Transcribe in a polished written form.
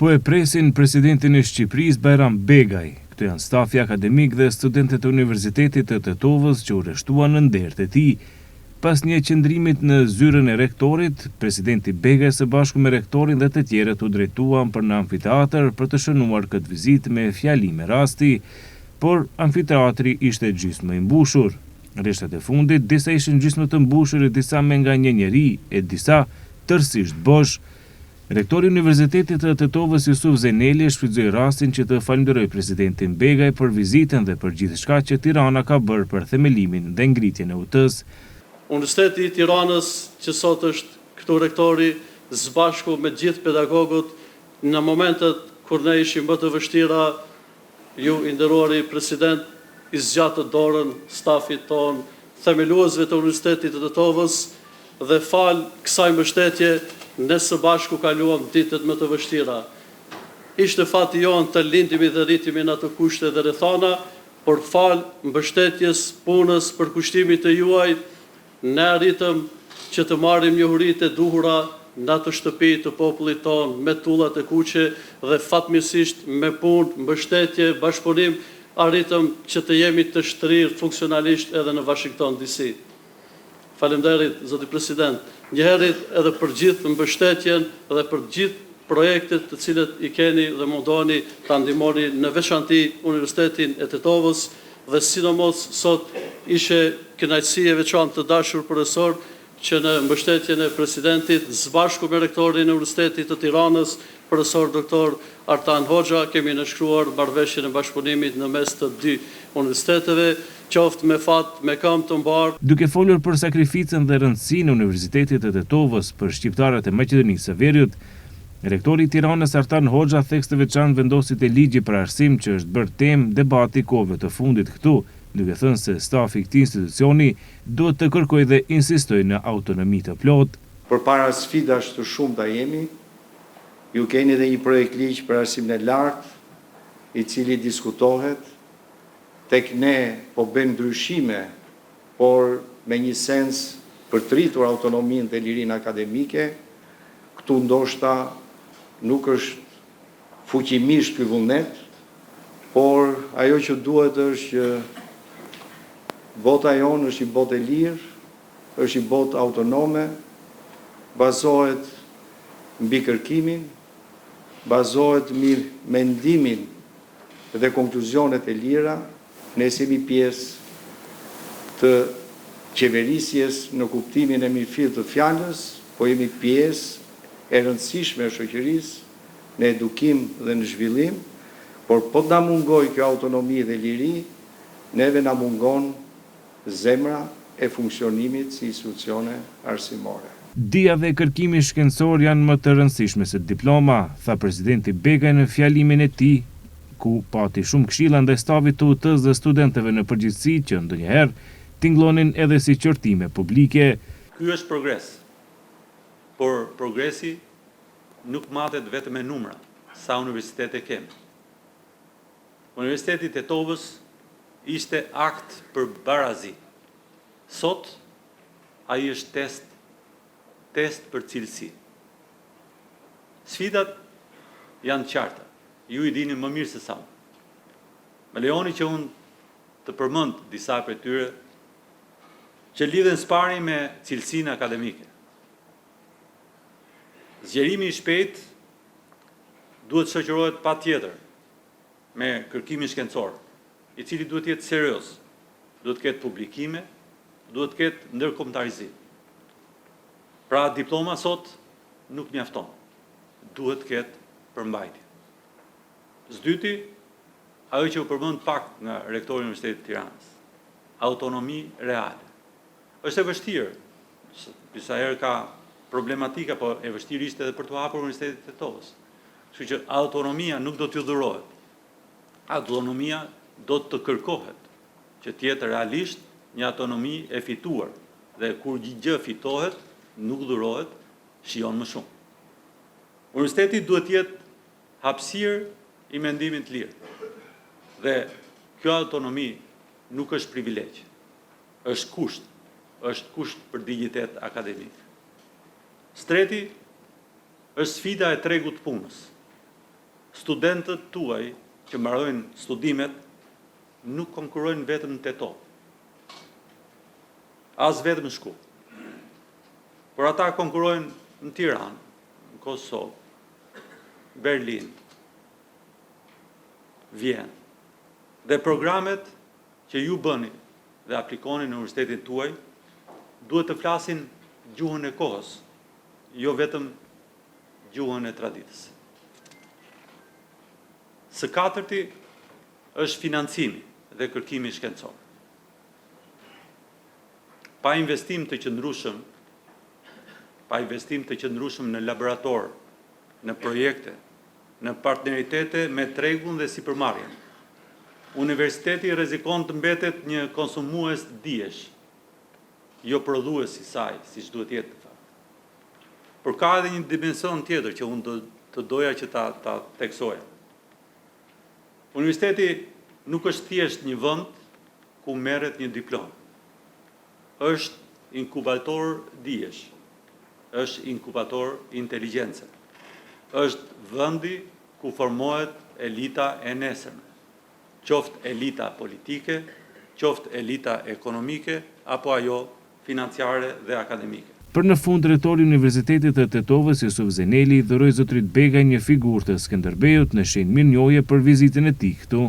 Po e presin presidentin e Shqipërisë Bajram Begaj. Këto janë stafi akademik dhe studentët e Universitetit të Tetovës që u rreshtuan në derët e tij. Pas një qëndrimit në zyrën e rektorit, presidenti Begaj së bashku me rektorin dhe të tjerët u drejtuan për në amfiteatër për të shënuar këtë vizitë me fjalime rasti, por amfiteatri ishte gjysmë i mbushur. Rreshtat e fundit, disa ishin gjysmë të mbushur e disa me nga një njeri e disa tërësisht bosh. Rektori i Universitetit të Tetovës Jusuf Zeneli shfrytëzoi rastin që të falenderojë presidentin Begaj për vizitën dhe për gjithçka që Tirana ka bërë për themelimin dhe ngritjen e UT-s. Universiteti i Tiranës, që sot është këtu rektori, së bashku me gjithë pedagogët, në momentet kur ne ishim më të vështira, ju i nderuari president i zgjatë dorën stafit ton, themeluesve të Universitetit të Tetovës dhe fal kësaj mbështetje ne së bashku kaluam ditët më të vështira. Ishte fati jonë të lindimi dhe rritimi në ato kushte dhe rrethana, por fal mbështetjes, punës, përkushtimit të juaj, ne arritëm që të marrim njohuritë e duhura në ato shtëpi të popullit ton, me tullat e kuqe dhe fatmirësisht me punë, mbështetje, bashkëpunim, arritëm që të jemi të shtrirë funksionalisht edhe në Washington DC. Faleminderit, zoti president, njëherët edhe për gjithë mbështetjen dhe për gjithë projektet të cilët i keni dhe mundoni ta ndihmoni në veçanti Universitetin e Tetovës dhe sidomos sot ishe kënaqësi e veçantë të dashur profesor që në mbështetjen e presidentit së bashku me rektorin e Universitetit të Tiranës, profesor doktor Artan Hoxha, kemi nënshkruar marrëveshjen e bashkëpunimit në mes të dy universiteteve, qoftë me fat, me këmbë të mbar. Duke folur për sakrificën dhe rëndësinë e Universitetit të Tetovës për shqiptarët e Maqedonisë së Veriut, rektori i Tiranës Artan Hoxha theks të veçantë vendosi te ligji për arsim që është bërë temë debati kohëve të fundit këtu, duke thënë se stafi i këtij institucioni duhet të kërkojë dhe insistojë në autonomi të plotë. Përpara sfidash të shumta jemi, ju keni edhe një projekt ligj për arsimin e lartë, i cili diskutohet. Tek ne po bëjmë ndryshime, por me një sens për të rritur autonominë dhe lirinë akademike. Këtu ndoshta nuk është fuqimisht ky vullnet, por ajo që duhet është që bota jonë është një botë e lirë, është një botë autonome, bazohet mbi kërkimin, bazohet mbi mendimin dhe konkluzionet e lira. Ne jemi pjesë të qeverisjes në kuptimin e mirëfillt të fjalës, po jemi pjesë e rëndësishme e shoqërisë në edukim dhe në zhvillim, por po të na mungoj kjo autonomi dhe liri, neve na mungon zemra e funksionimit si institucione arsimore. Dija dhe kërkimi shkencor janë më të rëndësishme se diploma, tha presidenti Begaj në fjalimin e tij, ku pati shumë këshilla ndaj stafit të UT-s dhe studentëve në përgjithësi që ndonjëherë tingëllonin edhe si qortime publike. Ky është progres, por progresi nuk matet vetëm me numra, sa universitete kemi. Universiteti i Tetovës ishte akt për barazi. Sot ai është test për cilësi. Sfidat janë qarta. Ju i dini më mirë se sa. Më lejoni që unë të përmend disa prej tyre që lidhen së pari me cilësinë akademike. Zgjerimi i shpejt duhet shoqërohet patjetër me kërkimin shkencor, i cili duhet të jetë serioz, duhet të ketë publikime, duhet të ketë ndërkombëtarizim. Pra diploma sot nuk mjafton, duhet të ketë përmbajtje. Zdyti, ajo që u përmend pak nga rektori i Universitetit të Tiranës, autonomi reale. Është e vështirë, disa herë ka problematika, po e vështirë ishte edhe për të hapur Universitetin e Tetovës. Kështu që autonomia nuk do t'ju dhurohet. Autonomia do të kërkohet që të jetë realisht një autonomi e fituar dhe kur gjë fitohet, nuk dhurohet, shijon më shumë. Universiteti duhet të jetë hapësirë i mendimit të lirë. Dhe kjo autonomi nuk është privilegj, është kusht për digjitet akademik. Streti është sfida e tregut punës. studentët tuaj që mbarojnë studimet nuk konkurrojnë vetëm në Tetov, as vetëm në Shkup, por ata konkurrojnë në Tiranë, në Kosovë, Berlin, Vjenë. Dhe programet që ju bëni dhe aplikoni në universitetin tuaj duhet të flasin gjuhën e kohës, jo vetëm gjuhën e traditës. Së katërti është financimi dhe kërkimi shkencor. Pa investim të qëndrueshëm në laborator, në projekte, në partneritete me tregun dhe sipërmarrjen, universiteti rrezikon të mbetet një konsumues dijesh, jo prodhues i saj, siç duhet jetë. Por ka edhe një dimension tjetër që unë të doja që ta theksoja. Universiteti nuk është thjesht një vend ku merret një diplomë. Është inkubator dijesh, është inkubator inteligjencë. Është vendi ku formohet elita e nesërme, qoftë elita politike, qoftë elita ekonomike, apo ajo financiare dhe akademike. Për në fund, rektori i Universitetit të Tetovës, Jusuf Zeneli, dhuroi zotërit Begaj një figurë të Skënderbeut në shenjë mirënjohje për vizitën e tij këtu.